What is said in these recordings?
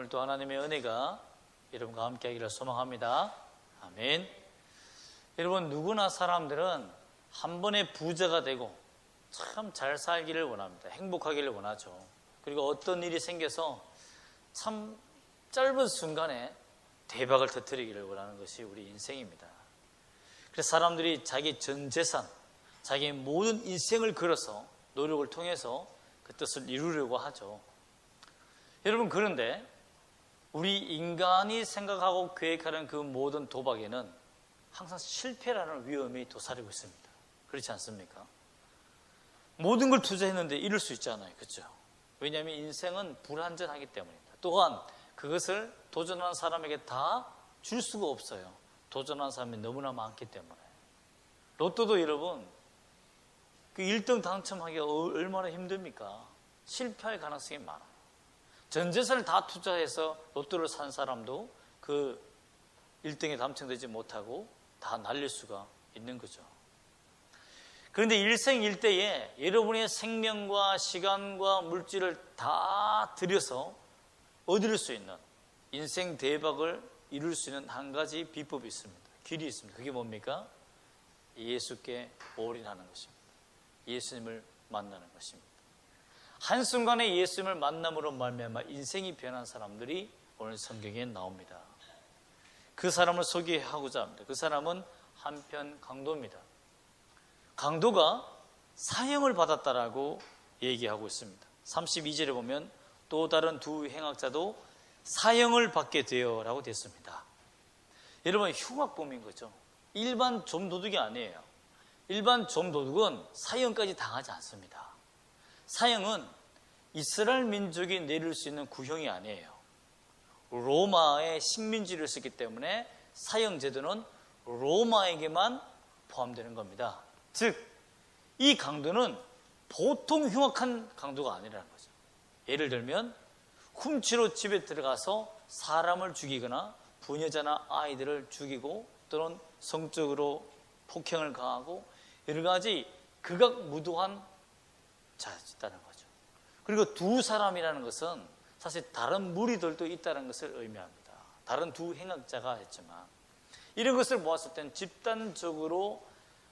오늘도 하나님의 은혜가 여러분과 함께 하기를 소망합니다. 아멘. 여러분, 누구나 사람들은 한 번에 부자가 되고 참 잘 살기를 원합니다. 행복하기를 원하죠. 그리고 어떤 일이 생겨서 참 짧은 순간에 대박을 터뜨리기를 원하는 것이 우리 인생입니다. 그래서 사람들이 자기 전 재산, 자기의 모든 인생을 걸어서 노력을 통해서 그 뜻을 이루려고 하죠. 여러분, 그런데 우리 인간이 생각하고 계획하는 그 모든 도박에는 항상 실패라는 위험이 도사리고 있습니다. 그렇지 않습니까? 모든 걸 투자했는데 잃을 수 있잖아요. 그렇죠? 왜냐하면 인생은 불완전하기 때문입니다. 또한 그것을 도전하는 사람에게 다 줄 수가 없어요. 도전하는 사람이 너무나 많기 때문에. 로또도 여러분, 그 1등 당첨하기가 얼마나 힘듭니까? 실패할 가능성이 많아요. 전 재산을 다 투자해서 로또를 산 사람도 그 1등에 당첨되지 못하고 다 날릴 수가 있는 거죠. 그런데 일생일대에 여러분의 생명과 시간과 물질을 다 들여서 얻을 수 있는 인생 대박을 이룰 수 있는 한 가지 비법이 있습니다. 길이 있습니다. 그게 뭡니까? 예수께 올인하는 것입니다. 예수님을 만나는 것입니다. 한순간에 예수님을 만남으로 말미암아 인생이 변한 사람들이 오늘 성경에 나옵니다. 그 사람을 소개하고자 합니다. 그 사람은 한편 강도입니다. 강도가 사형을 받았다라고 얘기하고 있습니다. 32절에 보면 또 다른 두 행악자도 사형을 받게 되어라고 됐습니다. 여러분, 흉악범인 거죠. 일반 좀도둑이 아니에요. 일반 좀도둑은 사형까지 당하지 않습니다. 사형은 이스라엘 민족이 내릴 수 있는 구형이 아니에요. 로마의 식민지를 썼기 때문에 사형 제도는 로마에게만 포함되는 겁니다. 즉, 이 강도는 보통 흉악한 강도가 아니라는 거죠. 예를 들면 훔치러 집에 들어가서 사람을 죽이거나 부녀자나 아이들을 죽이고 또는 성적으로 폭행을 가하고 여러 가지 극악무도한 자였다는 거죠. 그리고 두 사람이라는 것은 사실 다른 무리들도 있다는 것을 의미합니다. 다른 두 행악자가 했지만 이런 것을 모았을 때는 집단적으로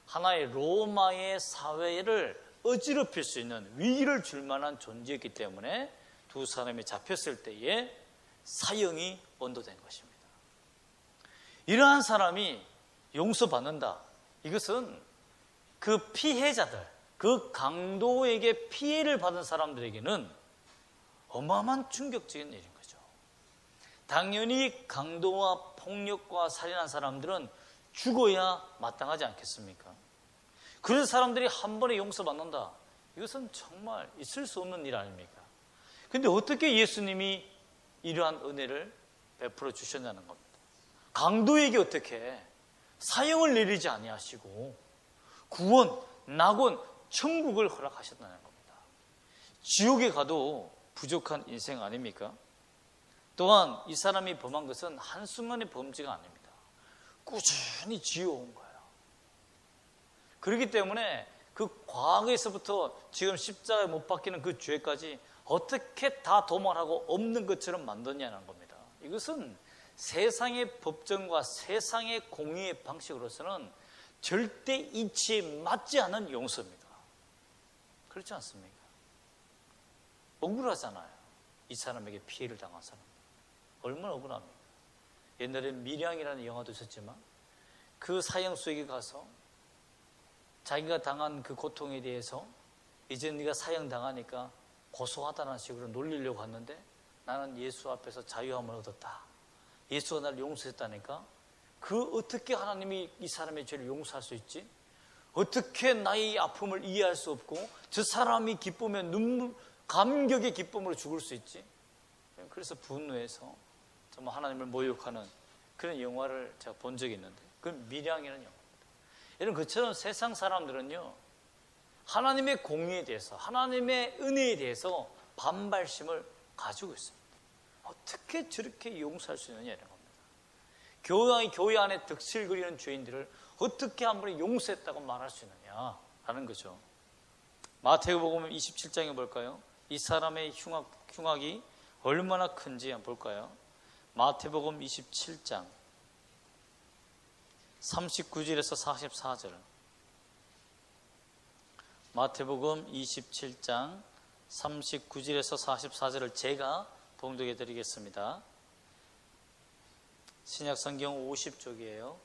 하나의 로마의 사회를 어지럽힐 수 있는 위기를 줄 만한 존재였기 때문에 두 사람이 잡혔을 때에 사형이 언도된 것입니다. 이러한 사람이 용서받는다. 이것은 그 피해자들, 그 강도에게 피해를 받은 사람들에게는 어마어마한 충격적인 일인 거죠. 당연히 강도와 폭력과 살인한 사람들은 죽어야 마땅하지 않겠습니까? 그런 사람들이 한 번에 용서받는다. 이것은 정말 있을 수 없는 일 아닙니까? 그런데 어떻게 예수님이 이러한 은혜를 베풀어 주셨냐는 겁니다. 강도에게 어떻게 사형을 내리지 아니하시고 구원, 낙원, 천국을 허락하셨다는 겁니다. 지옥에 가도 부족한 인생 아닙니까? 또한 이 사람이 범한 것은 한순간의 범죄가 아닙니다. 꾸준히 지어온 거예요. 그렇기 때문에 그 과거에서부터 지금 십자가에 못 박히는 그 죄까지 어떻게 다 도말하고 없는 것처럼 만드냐는 겁니다. 이것은 세상의 법정과 세상의 공의의 방식으로서는 절대 이치에 맞지 않은 용서입니다. 그렇지 않습니까? 억울하잖아요. 이 사람에게 피해를 당한 사람. 얼마나 억울합니까? 옛날에 미량이라는 영화도 있었지만 그 사형수에게 가서 자기가 당한 그 고통에 대해서 이제 네가 사형당하니까 고소하다는 식으로 놀리려고 했는데 나는 예수 앞에서 자유함을 얻었다. 예수가 나를 용서했다니까 그 어떻게 하나님이 이 사람의 죄를 용서할 수 있지? 어떻게 나의 아픔을 이해할 수 없고 저 사람이 기쁘면 눈물, 감격의 기쁨으로 죽을 수 있지? 그래서 분노해서 정말 하나님을 모욕하는 그런 영화를 제가 본 적이 있는데 그건 미량이라는 영화입니다. 여러분, 그처럼 세상 사람들은요 하나님의 공의에 대해서 하나님의 은혜에 대해서 반발심을 가지고 있습니다. 어떻게 저렇게 용서할 수 있느냐 이런 겁니다. 교회 안에 득실 그리는 죄인들을 어떻게 한 번에 용서했다고 말할 수 있느냐라는 거죠. 마태복음 27장에 볼까요? 이 사람의 흉악이 얼마나 큰지 한번 볼까요? 마태복음 27장 39절에서 44절. 마태복음 27장 39절에서 44절을 제가 봉독해 드리겠습니다. 신약성경 50쪽이에요.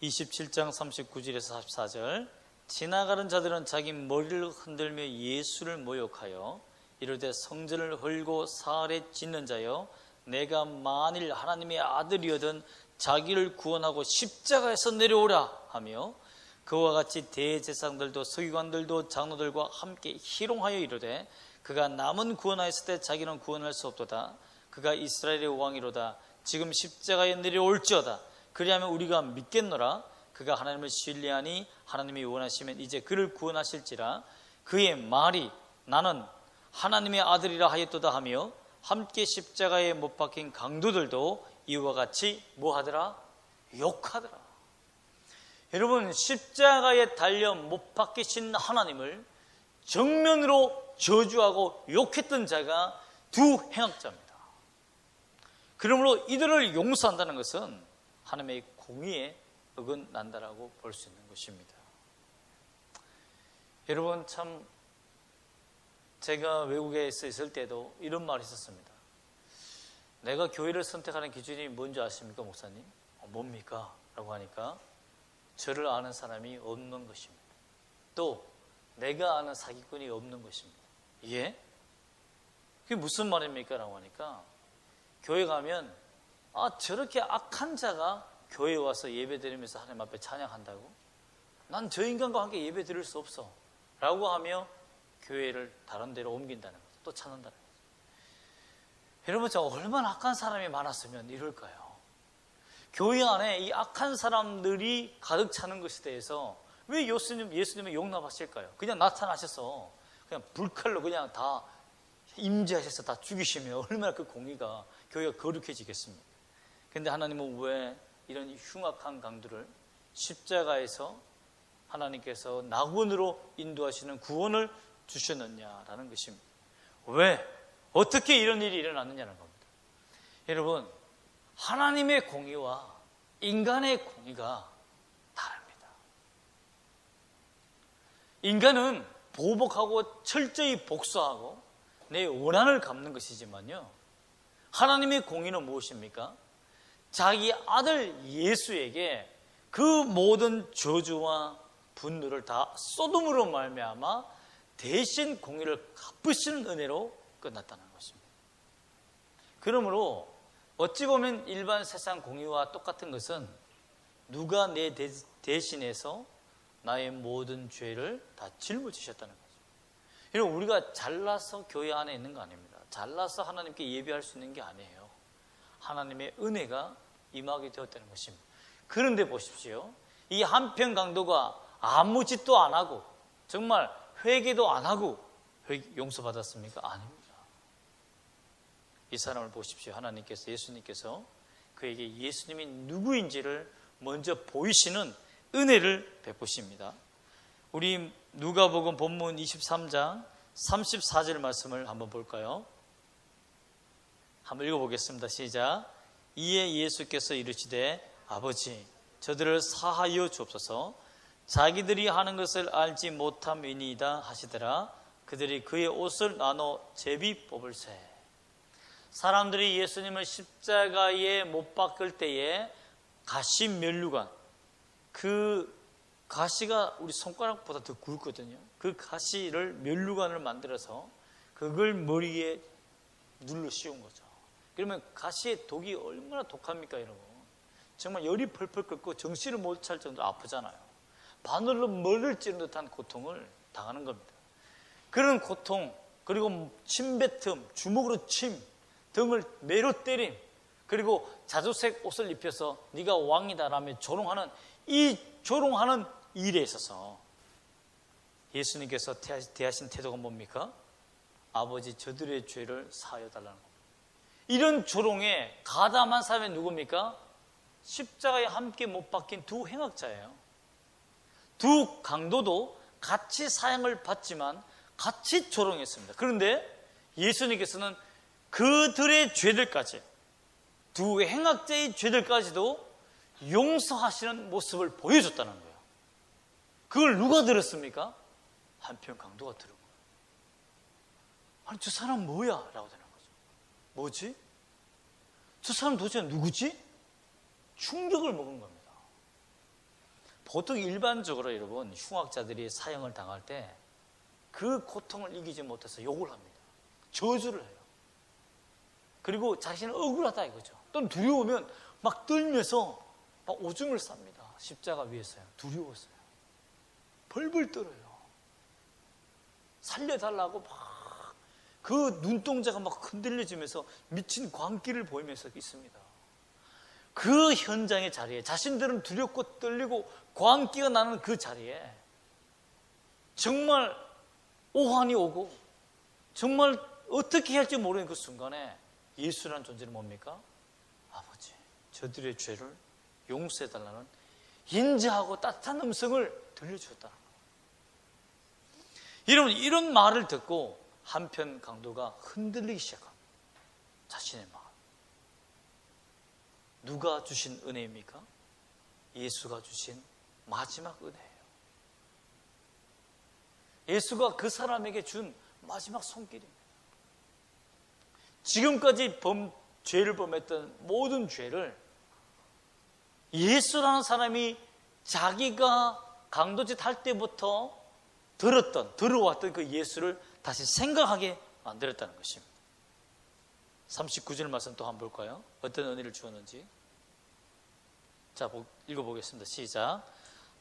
27장 39절에서 44절. 지나가는 자들은 자기 머리를 흔들며 예수를 모욕하여 이르되 성전을 헐고 사흘에 짓는 자여, 내가 만일 하나님의 아들이거든 자기를 구원하고 십자가에서 내려오라 하며, 그와 같이 대제사장들도 서기관들도 장로들과 함께 희롱하여 이르되, 그가 남은 구원하였을 때 자기는 구원할 수 없도다. 그가 이스라엘의 왕이로다. 지금 십자가에 내려올지어다. 그리하면 우리가 믿겠노라. 그가 하나님을 신뢰하니 하나님이 원하시면 이제 그를 구원하실지라. 그의 말이 나는 하나님의 아들이라 하였도다 하며, 함께 십자가에 못 박힌 강도들도 이와 같이 뭐하더라? 욕하더라. 여러분, 십자가에 달려 못 박히신 하나님을 정면으로 저주하고 욕했던 자가 두 행악자입니다. 그러므로 이들을 용서한다는 것은 하나님의 공의에 어긋난다라고 볼 수 있는 것입니다. 여러분, 참 제가 외국에 있을 때도 이런 말이 있었습니다. 내가 교회를 선택하는 기준이 뭔지 아십니까, 목사님? 뭡니까? 라고 하니까 저를 아는 사람이 없는 것입니다. 또 내가 아는 사기꾼이 없는 것입니다. 예? 그게 무슨 말입니까? 라고 하니까 교회 가면 저렇게 악한 자가 교회에 와서 예배드리면서 하나님 앞에 찬양한다고? 난 저 인간과 함께 예배 드릴 수 없어 라고 하며 교회를 다른 데로 옮긴다는 거죠. 또 찾는다는 거죠. 여러분, 저 얼마나 악한 사람이 많았으면 이럴까요? 교회 안에 이 악한 사람들이 가득 차는 것에 대해서 왜 예수님이 용납하실까요? 그냥 나타나셔서 그냥 불칼로 그냥 다 임재하셔서 다 죽이시면 얼마나 그 공의가, 교회가 거룩해지겠습니까? 그런데 하나님은 왜 이런 흉악한 강도를 십자가에서 하나님께서 낙원으로 인도하시는 구원을 주셨느냐라는 것입니다. 왜? 어떻게 이런 일이 일어났느냐는 겁니다. 여러분, 하나님의 공의와 인간의 공의가 다릅니다. 인간은 보복하고 철저히 복수하고 내 원한을 갚는 것이지만요, 하나님의 공의는 무엇입니까? 자기 아들 예수에게 그 모든 저주와 분노를 다 소돔으로 말미암아 대신 공의를 갚으시는 은혜로 끝났다는 것입니다. 그러므로 어찌 보면 일반 세상 공의와 똑같은 것은 누가 내 대신해서 나의 모든 죄를 다 짊어지셨다는 거죠. 여러분, 우리가 잘나서 교회 안에 있는 거 아닙니다. 잘나서 하나님께 예배할 수 있는 게 아니에요. 하나님의 은혜가 임하게 되었다는 것입니다. 그런데 보십시오. 이 한편 강도가 아무 짓도 안 하고 정말 회개도 안 하고 용서받았습니까? 아닙니다. 이 사람을 보십시오. 하나님께서, 예수님께서 그에게 예수님이 누구인지를 먼저 보이시는 은혜를 베푸십니다. 우리 누가복음 본문 23장 34절 말씀을 한번 볼까요? 한번 읽어보겠습니다. 시작. 이에 예수께서 이르시되 아버지, 저들을 사하여 주옵소서. 자기들이 하는 것을 알지 못함이니이다 하시더라. 그들이 그의 옷을 나눠 제비 뽑을세. 사람들이 예수님을 십자가에 못 박을 때에 가시 면류관, 그 가시가 우리 손가락보다 더 굵거든요. 그 가시를 면류관을 만들어서 그걸 머리에 눌러 씌운 거죠. 그러면 가시의 독이 얼마나 독합니까, 여러분? 정말 열이 펄펄 끓고 정신을 못 차릴 정도로 아프잖아요. 바늘로 머리를 찌른 듯한 고통을 당하는 겁니다. 그런 고통, 그리고 침뱉음, 주먹으로 침, 등을 매로 때림, 그리고 자주색 옷을 입혀서 네가 왕이다라며 조롱하는 이 조롱하는 일에 있어서 예수님께서 대하신 태도가 뭡니까? 아버지, 저들의 죄를 사하여 달라는 겁니다. 이런 조롱에 가담한 사람이 누굽니까? 십자가에 함께 못 박힌 두 행악자예요. 두 강도도 같이 사형을 받지만 같이 조롱했습니다. 그런데 예수님께서는 그들의 죄들까지, 두 행악자의 죄들까지도 용서하시는 모습을 보여줬다는 거예요. 그걸 누가 들었습니까? 한편 강도가 들은 거예요. 아니, 저 사람 뭐야? 라고 되는 거죠. 뭐지? 저 사람 도대체 누구지? 충격을 먹은 겁니다. 보통 일반적으로 여러분, 흉악자들이 사형을 당할 때 그 고통을 이기지 못해서 욕을 합니다. 저주를 해요. 그리고 자신은 억울하다 이거죠. 또는 두려우면 막 떨면서 막 오줌을 쌉니다. 십자가 위에서요. 두려웠어요. 벌벌 떨어요. 살려달라고 막 그 눈동자가 막 흔들려지면서 미친 광기를 보이면서 있습니다. 그 현장의 자리에, 자신들은 두렵고 떨리고 광기가 나는 그 자리에 정말 오한이 오고 정말 어떻게 해야 할지 모르는 그 순간에 예수라는 존재는 뭡니까? 아버지, 저들의 죄를 용서해달라는 인자하고 따뜻한 음성을 들려주었다는 거예요. 여러분, 이런 말을 듣고 한편 강도가 흔들리기 시작합니다. 자신의 마음. 누가 주신 은혜입니까? 예수가 주신 마지막 은혜예요. 예수가 그 사람에게 준 마지막 손길입니다. 지금까지 죄를 범했던 모든 죄를 예수라는 사람이 자기가 강도짓 할 때부터 들어왔던 그 예수를 다시 생각하게 만들었다는 것입니다. 39절 말씀 또 한번 볼까요? 어떤 은혜를 주었는지. 자, 읽어보겠습니다. 시작.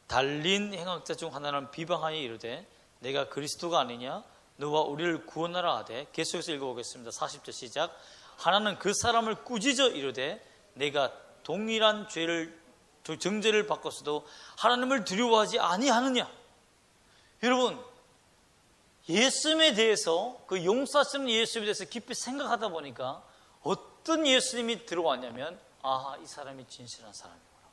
달린 행악자 중 하나는 비방하여 이르되 내가 그리스도가 아니냐? 너와 우리를 구원하라 하되. 계속해서 읽어보겠습니다. 40절 시작. 하나는 그 사람을 꾸짖어 이르되 내가 동일한 정죄를 받고서도 하나님을 두려워하지 아니하느냐? 여러분, 예수님에 대해서, 그 용서하시는 예수님에 대해서 깊이 생각하다 보니까 어떤 예수님이 들어왔냐면, 아하, 이 사람이 진실한 사람이구나.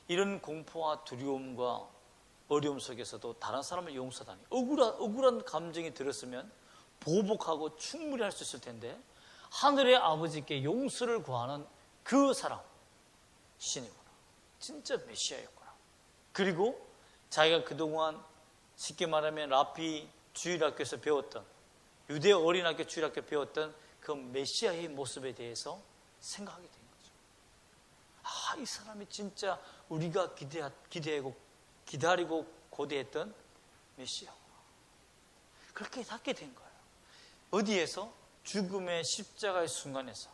이런 공포와 두려움과 어려움 속에서도 다른 사람을 용서하다니, 억울한 감정이 들었으면 보복하고 충분히 할 수 있을 텐데, 하늘의 아버지께 용서를 구하는 그 사람, 신이구나. 진짜 메시아였구나. 그리고 자기가 그동안 쉽게 말하면 라피 주일학교에서 배웠던, 유대 어린학교 주일학교 배웠던 그 메시아의 모습에 대해서 생각하게 된 거죠. 아, 이 사람이 진짜 우리가 기다리고 고대했던 메시아구나. 그렇게 찾게 된 거예요. 어디에서? 죽음의 십자가의 순간에서,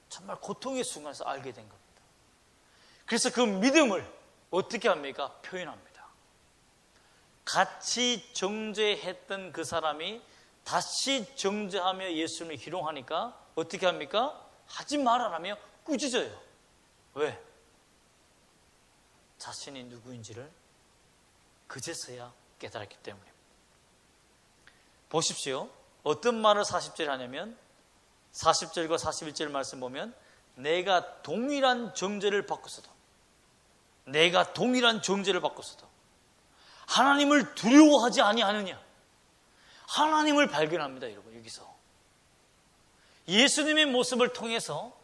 정말 고통의 순간에서 알게 된 겁니다. 그래서 그 믿음을 어떻게 합니까? 표현합니다. 같이 정죄했던 그 사람이 다시 정죄하며 예수님을 희롱하니까 어떻게 합니까? 하지 말아라며 꾸짖어요. 왜? 자신이 누구인지를 그제서야 깨달았기 때문입니다. 보십시오. 어떤 말을 40절에 하냐면 40절과 41절 말씀 보면 내가 동일한 정죄를 받고서도 하나님을 두려워하지 아니하느냐. 하나님을 발견합니다. 여러분, 여기서 예수님의 모습을 통해서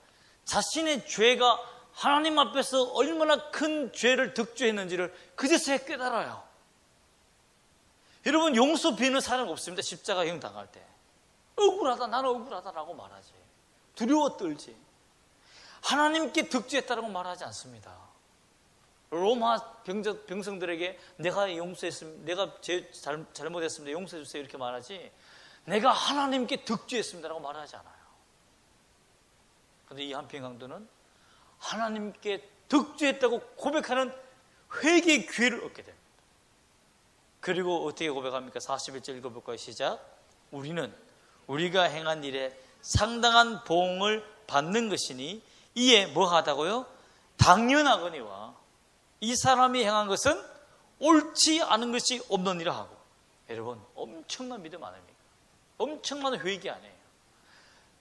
자신의 죄가 하나님 앞에서 얼마나 큰 죄를 득죄했는지를 그제서야 깨달아요. 여러분, 용서 비는 사람 없습니다. 십자가형 당할 때 억울하다, 나는 억울하다라고 말하지, 두려워 떨지, 하나님께 득죄했다라고 말하지 않습니다. 로마 병성들에게 내가 용서했습니다, 내가 잘못했습니다, 용서해 주세요 이렇게 말하지, 내가 하나님께 득죄했습니다라고 말하지 않아요. 그런데 이 한편 강도는 하나님께 득죄했다고 고백하는 회개의 기회를 얻게 됩니다. 그리고 어떻게 고백합니까? 41절 읽어볼까요? 시작. 우리가 행한 일에 상당한 보응을 받는 것이니 이에 뭐하다고요? 당연하거니와 이 사람이 행한 것은 옳지 않은 것이 없느니라 하고. 여러분, 엄청난 믿음 아닙니까? 엄청난 회개 아니에요.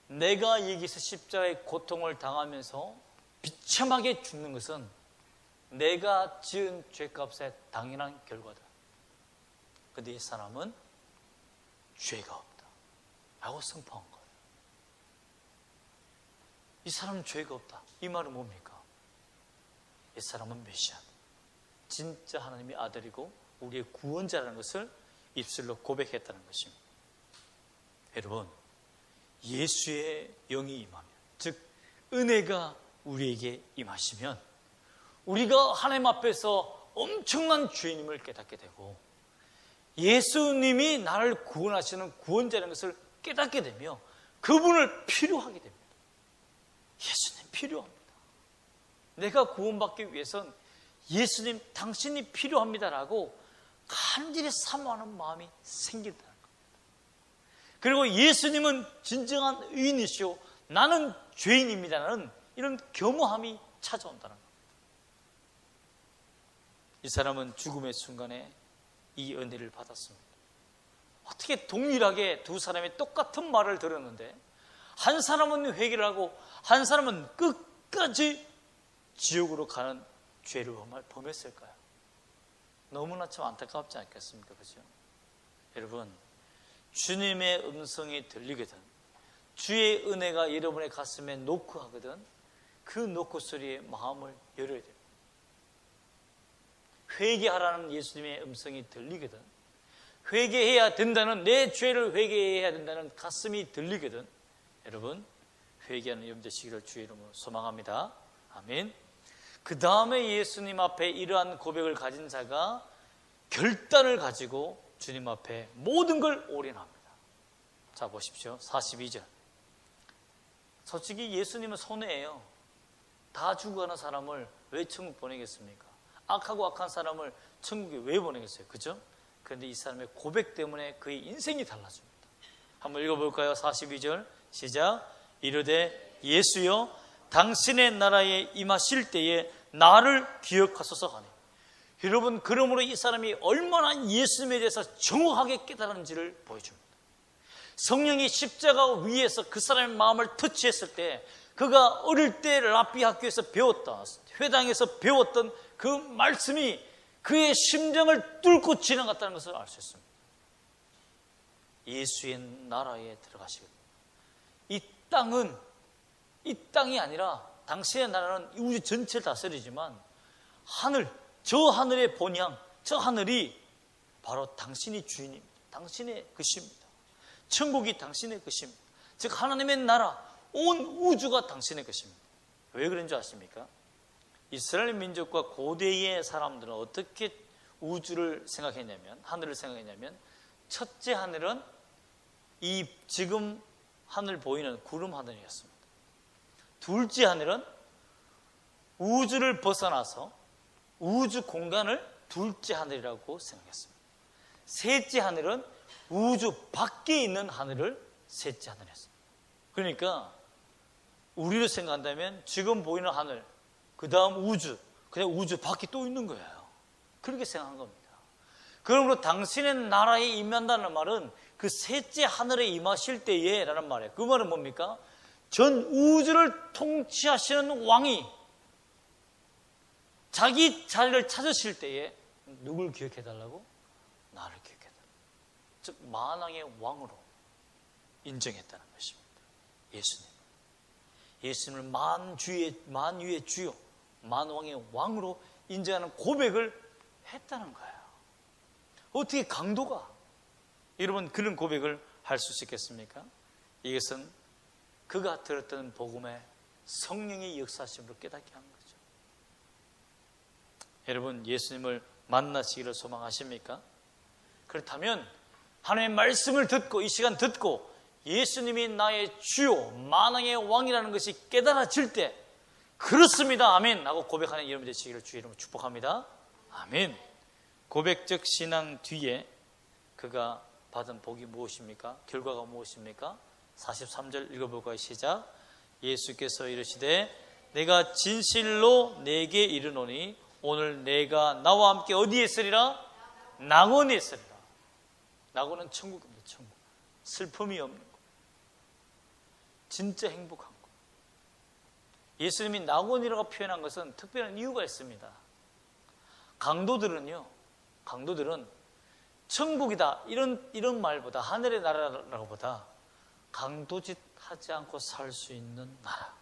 내가 여기서 십자가의 고통을 당하면서 비참하게 죽는 것은 내가 지은 죄값의 당연한 결과다. 그런데 이 사람은 죄가 없다 라고 선포한 거예요. 이 사람은 죄가 없다. 이 말은 뭡니까? 이 사람은 메시아, 진짜 하나님의 아들이고 우리의 구원자라는 것을 입술로 고백했다는 것입니다. 여러분, 예수의 영이 임하면, 즉 은혜가 우리에게 임하시면 우리가 하나님 앞에서 엄청난 죄인임을 깨닫게 되고 예수님이 나를 구원하시는 구원자라는 것을 깨닫게 되며 그분을 필요하게 됩니다. 예수님 필요합니다. 내가 구원받기 위해선 예수님 당신이 필요합니다라고 간절히 사모하는 마음이 생긴다는 겁니다. 그리고 예수님은 진정한 의인이시오, 나는 죄인입니다라는 이런 겸허함이 찾아온다는 겁니다. 이 사람은 죽음의 순간에 이 은혜를 받았습니다. 어떻게 동일하게 두 사람이 똑같은 말을 들었는데 한 사람은 회개를 하고 한 사람은 끝까지 지옥으로 가는 죄를 범했을까요? 너무나 참 안타깝지 않겠습니까? 그죠? 여러분, 주님의 음성이 들리거든, 주의 은혜가 여러분의 가슴에 노크하거든, 그 노크 소리에 마음을 열어야 됩니다. 회개하라는 예수님의 음성이 들리거든, 회개해야 된다는, 내 죄를 회개해야 된다는 가슴이 들리거든, 여러분 회개하는 여러분 되시기를 주의 이름으로 소망합니다. 아멘. 그 다음에 예수님 앞에 이러한 고백을 가진 자가 결단을 가지고 주님 앞에 모든 걸 올인합니다. 자 보십시오. 42절. 솔직히 예수님은 손해예요. 다 죽어가는 사람을 왜 천국 보내겠습니까? 악하고 악한 사람을 천국에 왜 보내겠어요? 그죠? 그런데 이 사람의 고백 때문에 그의 인생이 달라집니다. 한번 읽어볼까요? 42절 시작. 이르되 예수여 당신의 나라에 임하실 때에 나를 기억하소서 하니. 여러분, 그러므로 이 사람이 얼마나 예수님에 대해서 정확하게 깨달았는지를 보여줍니다. 성령이 십자가 위에서 그 사람의 마음을 터치했을 때 그가 어릴 때 랍비 학교에서 배웠다, 회당에서 배웠던 그 말씀이 그의 심정을 뚫고 지나갔다는 것을 알 수 있습니다. 예수의 나라에 들어가시거든요. 이 땅이 아니라 당신의 나라는 우주 전체를 다스리지만 하늘, 저 하늘의 본향, 저 하늘이 바로 당신이 주인입니다. 당신의 것입니다. 천국이 당신의 것입니다. 즉 하나님의 나라, 온 우주가 당신의 것입니다. 왜 그런 줄 아십니까? 이스라엘 민족과 고대의 사람들은 어떻게 우주를 생각했냐면, 하늘을 생각했냐면, 첫째 하늘은 이 지금 하늘 보이는 구름 하늘이었습니다. 둘째 하늘은 우주를 벗어나서 우주 공간을 둘째 하늘이라고 생각했습니다. 셋째 하늘은 우주 밖에 있는 하늘을 셋째 하늘이었습니다. 그러니까 우리로 생각한다면 지금 보이는 하늘, 그 다음 우주, 그냥 우주 밖에 또 있는 거예요. 그렇게 생각한 겁니다. 그러므로 당신의 나라에 임한다는 말은 그 셋째 하늘에 임하실 때에 라는 말이에요. 그 말은 뭡니까? 전 우주를 통치하시는 왕이 자기 자리를 찾으실 때에 누굴 기억해달라고? 나를 기억해달라고. 즉 만왕의 왕으로 인정했다는 것입니다. 예수님을 만유의 주요, 만왕의 왕으로 인정하는 고백을 했다는 거예요. 어떻게 강도가 여러분 그런 고백을 할 수 있겠습니까? 이것은 그가 들었던 복음의 성령의 역사심으로 깨닫게 한 거죠. 여러분 예수님을 만나시기를 소망하십니까? 그렇다면 하나님의 말씀을 듣고 이 시간 듣고 예수님이 나의 주요 만왕의 왕이라는 것이 깨달아질 때 그렇습니다 아멘 하고 고백하는 여러분 되시기를 주의 이름으로 축복합니다. 아멘. 고백적 신앙 뒤에 그가 받은 복이 무엇입니까? 결과가 무엇입니까? 43절 읽어볼까요? 시작. 예수께서 이르시되 내가 진실로 내게 이르노니 오늘 내가 나와 함께 어디에 있으리라? 낙원에 있으리라. 낙원은 천국입니다. 천국. 슬픔이 없는 것. 진짜 행복한 것. 예수님이 낙원이라고 표현한 것은 특별한 이유가 있습니다. 강도들은 천국이다 이런 말보다, 하늘의 나라라고 보다 강도짓 하지 않고 살 수 있는 나라,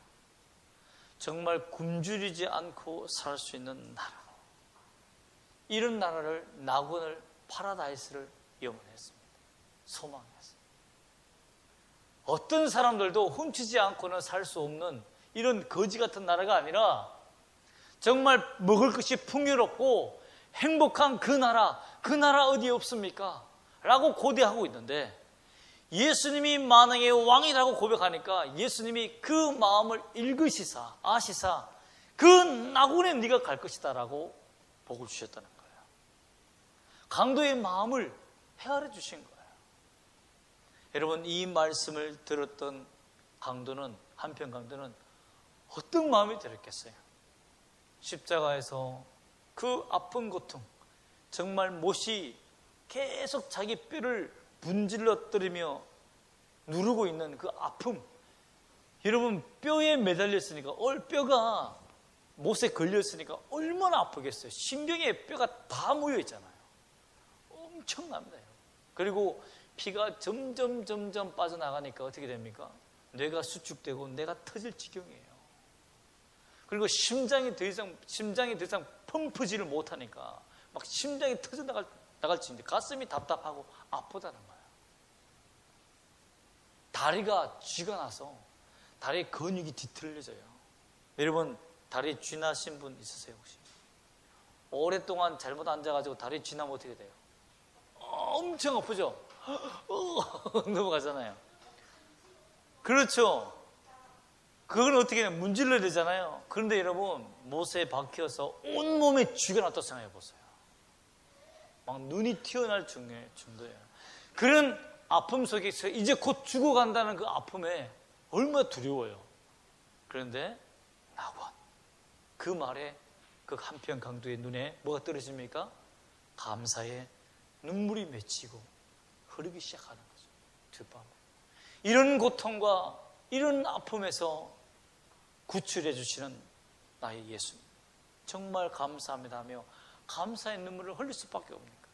정말 굶주리지 않고 살 수 있는 나라, 이런 나라를, 낙원을, 파라다이스를 염원했습니다. 소망했습니다. 어떤 사람들도 훔치지 않고는 살 수 없는 이런 거지 같은 나라가 아니라 정말 먹을 것이 풍요롭고 행복한 그 나라 어디에 없습니까? 라고 고대하고 있는데, 예수님이 만왕의 왕이라고 고백하니까 예수님이 그 마음을 읽으시사 아시사 그 낙원에 네가 갈 것이다 라고 복을 주셨다는 거예요. 강도의 마음을 헤아려 주신 거예요. 여러분, 이 말씀을 들었던 강도는, 한편 강도는 어떤 마음이 들었겠어요? 십자가에서 그 아픈 고통, 정말 못이 계속 자기 뼈를 분질러뜨리며 누르고 있는 그 아픔, 여러분 뼈에 매달렸으니까, 뼈가 못에 걸렸으니까 얼마나 아프겠어요. 신경에 뼈가 다 모여 있잖아요. 엄청납니다. 그리고 피가 점점 빠져나가니까 어떻게 됩니까? 뇌가 수축되고 뇌가 터질 지경이에요. 그리고 심장이 더 이상 펌프지를 못하니까 막 심장이 터져 나갈 수 있는데 가슴이 답답하고 아프다는 거예요. 다리가 쥐가 나서 다리 근육이 뒤틀려져요. 여러분, 다리 쥐 나신 분 있으세요 혹시? 오랫동안 잘못 앉아가지고 다리 쥐 나면 어떻게 돼요? 엄청 아프죠? 넘어가잖아요. 그렇죠? 그걸 어떻게 해요? 문질러야 되잖아요. 그런데 여러분, 못에 박혀서 온몸에 쥐가 났다고 생각해 보세요. 막 눈이 튀어나올 정도예요. 그런 아픔 속에서 이제 곧 죽어간다는 그 아픔에 얼마나 두려워요. 그런데 낙원, 그 말에 그 한편 강도의 눈에 뭐가 떨어집니까? 감사의 눈물이 맺히고 흐르기 시작하는 거죠. 뒷밤에. 이런 고통과 이런 아픔에서 구출해 주시는 나의 예수님, 정말 감사합니다 하며 감사의 눈물을 흘릴 수밖에 없습니까?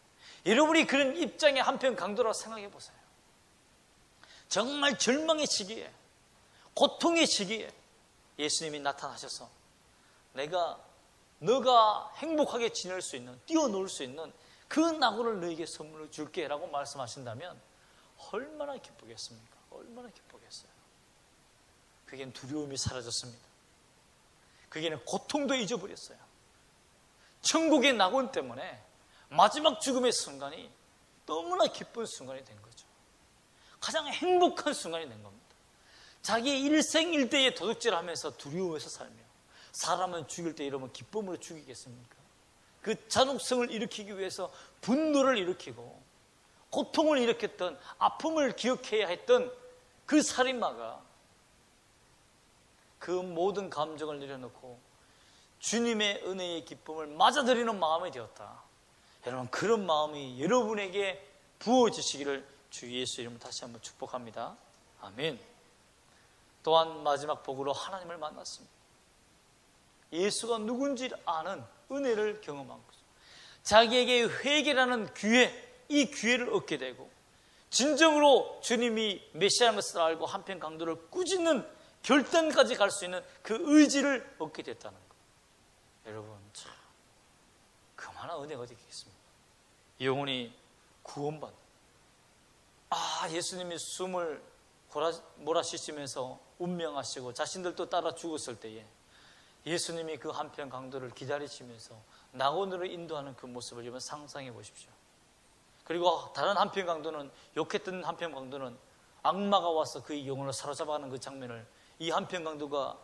여러분이 그런 입장의 한편 강도라고 생각해 보세요. 정말 절망의 시기에, 고통의 시기에 예수님이 나타나셔서 너가 행복하게 지낼 수 있는, 뛰어놀 수 있는 그 낙원을 너에게 선물로 줄게 라고 말씀하신다면 얼마나 기쁘겠습니까? 얼마나 기쁘겠어요. 그게는 두려움이 사라졌습니다. 그게는 고통도 잊어버렸어요. 천국의 낙원 때문에 마지막 죽음의 순간이 너무나 기쁜 순간이 된 거죠. 가장 행복한 순간이 된 겁니다. 자기의 일생일대의 도둑질하면서 두려워해서 살며, 사람은 죽일 때 이러면 기쁨으로 죽이겠습니까? 그 잔혹성을 일으키기 위해서 분노를 일으키고 고통을 일으켰던, 아픔을 기억해야 했던 그 살인마가 그 모든 감정을 내려놓고 주님의 은혜의 기쁨을 맞아들이는 마음이 되었다. 여러분, 그런 마음이 여러분에게 부어지시기를 주 예수 이름으로 다시 한번 축복합니다. 아멘. 또한 마지막 복으로 하나님을 만났습니다. 예수가 누군지 아는 은혜를 경험한 거죠. 자기에게 회개라는 기회, 이 기회를 얻게 되고 진정으로 주님이 메시아라는 것을 알고 한편 강도를 꾸짖는 결단까지 갈 수 있는 그 의지를 얻게 됐다는 것. 여러분, 참 그만한 은혜가 어디 있겠습니까? 영혼이 구원받는, 예수님이 숨을 몰아쉬시면서 운명하시고 자신들도 따라 죽었을 때에 예수님이 그 한편 강도를 기다리시면서 낙원으로 인도하는 그 모습을 여러분 상상해 보십시오. 그리고 다른 한편 강도는, 욕했던 한편 강도는 악마가 와서 그의 영혼을 사로잡아가는 그 장면을 이 한편 강도가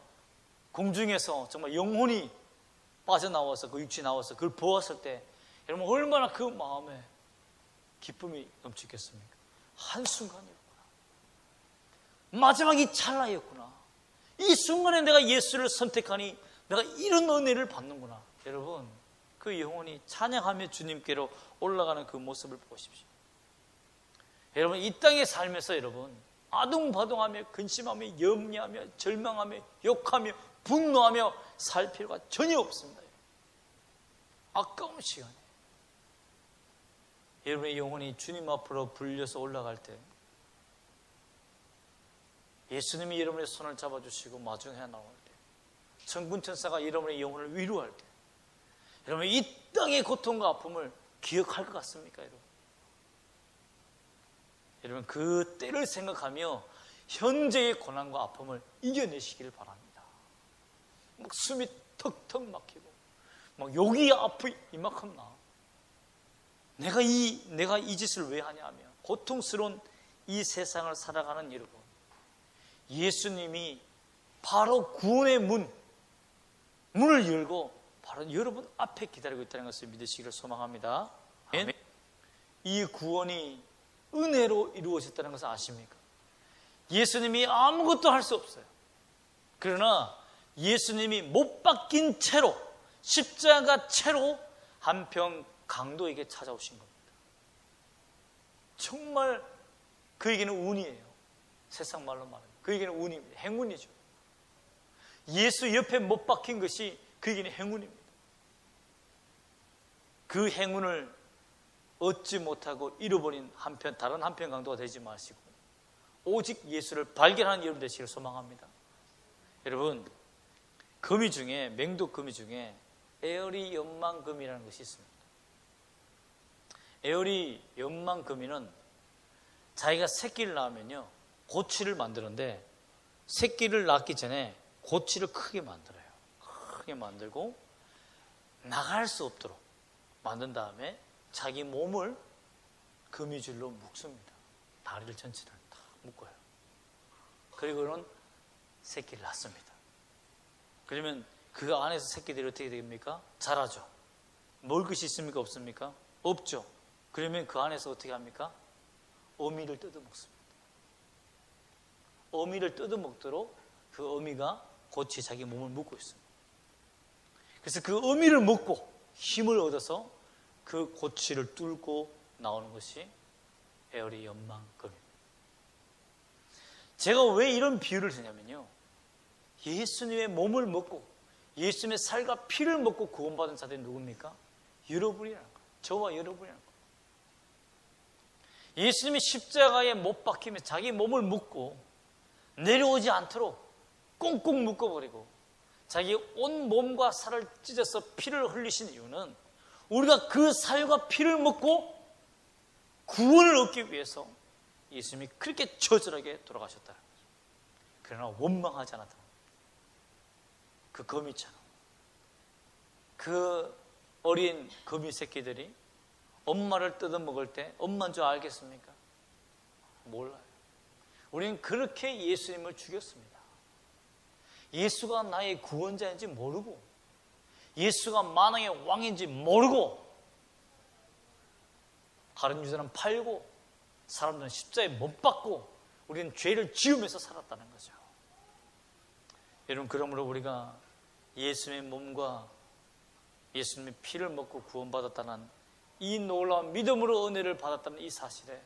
공중에서 정말 영혼이 빠져나와서 그 육체 나와서 그걸 보았을 때 여러분 얼마나 그 마음에 기쁨이 넘치겠습니까? 한순간이었구나. 마지막이 찰나였구나. 이 순간에 내가 예수를 선택하니 내가 이런 은혜를 받는구나. 여러분, 그 영혼이 찬양하며 주님께로 올라가는 그 모습을 보십시오. 여러분, 이 땅에 살면서 여러분 아둥바둥하며 근심하며 염려하며 절망하며 욕하며 분노하며 살 필요가 전혀 없습니다. 아까운 시간에 여러분의 영혼이 주님 앞으로 불려서 올라갈 때 예수님이 여러분의 손을 잡아주시고 마중해 나올 때 천군천사가 여러분의 영혼을 위로할 때 여러분이 이 땅의 고통과 아픔을 기억할 것 같습니까? 여러분 그 때를 생각하며 현재의 고난과 아픔을 이겨내시기를 바랍니다. 막 숨이 턱턱 막히고 막 여기 아프 이만큼 나. 내가 이 짓을 왜 하냐며 고통스러운 이 세상을 살아가는 여러분, 예수님이 바로 구원의 문을 열고 바로 여러분 앞에 기다리고 있다는 것을 믿으시기를 소망합니다. 아멘. 이 구원이 은혜로 이루어졌다는 것을 아십니까? 예수님이 아무것도 할 수 없어요. 그러나 예수님이 못 박힌 채로 십자가 채로 한평 강도에게 찾아오신 겁니다. 정말 그에게는 운이에요. 세상 말로 말하면 그에게는 운입니다. 행운이죠. 예수 옆에 못 박힌 것이 그에게는 행운입니다. 그 행운을 얻지 못하고 잃어버린 다른 한편 강도가 되지 마시고 오직 예수를 발견하는 여러분 되시기를 소망합니다. 여러분, 금이 중에 맹독 금이 중에 에어리 연망금이라는 것이 있습니다. 에어리 연망금이는 자기가 새끼를 낳으면요 고치를 만드는데 새끼를 낳기 전에 고치를 크게 만들어요. 크게 만들고 나갈 수 없도록 만든 다음에 자기 몸을 거미줄로 묶습니다. 다리를 전체를 다 묶어요. 그리고는 새끼를 낳습니다. 그러면 그 안에서 새끼들이 어떻게 됩니까? 자라죠. 먹을 것이 있습니까? 없습니까? 없죠. 그러면 그 안에서 어떻게 합니까? 어미를 뜯어먹습니다. 어미를 뜯어먹도록 그 어미가 고치에 자기 몸을 묶고 있습니다. 그래서 그 어미를 먹고 힘을 얻어서 그 고치를 뚫고 나오는 것이 에어리 연망금입니다. 제가 왜 이런 비유를 드냐면요, 예수님의 몸을 먹고 예수님의 살과 피를 먹고 구원받은 자들이 누굽니까? 여러분이라는 거예요. 저와 여러분이라는 거예요. 예수님이 십자가에 못 박히며 자기 몸을 묶고 내려오지 않도록 꽁꽁 묶어버리고 자기 온 몸과 살을 찢어서 피를 흘리신 이유는 우리가 그 살과 피를 먹고 구원을 얻기 위해서 예수님이 그렇게 처절하게 돌아가셨다는 거죠. 그러나 원망하지 않았다. 그 거미처럼 그 어린 거미 새끼들이 엄마를 뜯어먹을 때 엄마인 줄 알겠습니까? 몰라요. 우리는 그렇게 예수님을 죽였습니다. 예수가 나의 구원자인지 모르고 예수가 만왕의 왕인지 모르고 다른 유대는 팔고 사람들은 십자가에 못 박고 우리는 죄를 지으면서 살았다는 거죠. 여러분, 그러므로 우리가 예수님의 몸과 예수님의 피를 먹고 구원받았다는 이 놀라운 믿음으로 은혜를 받았다는 이 사실에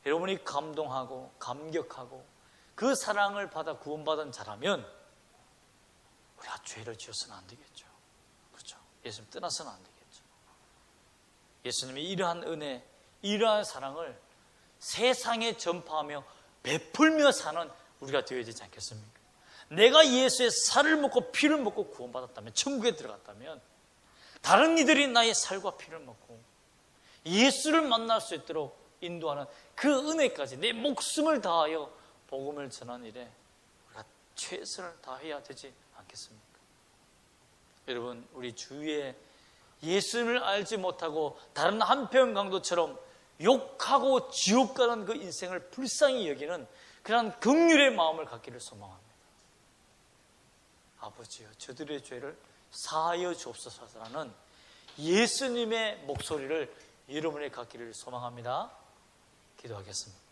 여러분이 감동하고 감격하고 그 사랑을 받아 구원받은 자라면 우리가 죄를 지어서는 안 되겠죠. 그렇죠? 예수님 떠나서는 안 되겠죠. 예수님이 이러한 은혜, 이러한 사랑을 세상에 전파하며 베풀며 사는 우리가 되어야 되지 않겠습니까? 내가 예수의 살을 먹고 피를 먹고 구원받았다면, 천국에 들어갔다면 다른 이들이 나의 살과 피를 먹고 예수를 만날 수 있도록 인도하는 그 은혜까지 내 목숨을 다하여 복음을 전하는 일에 우리가 최선을 다해야 되지 않겠습니까? 여러분, 우리 주위에 예수를 알지 못하고 다른 한편 강도처럼 욕하고 지옥 가는 그 인생을 불쌍히 여기는 그런 긍휼의 마음을 갖기를 소망합니다. 아버지여, 저들의 죄를 사하여 주옵소서라는 예수님의 목소리를 여러분의 갖기를 소망합니다. 기도하겠습니다.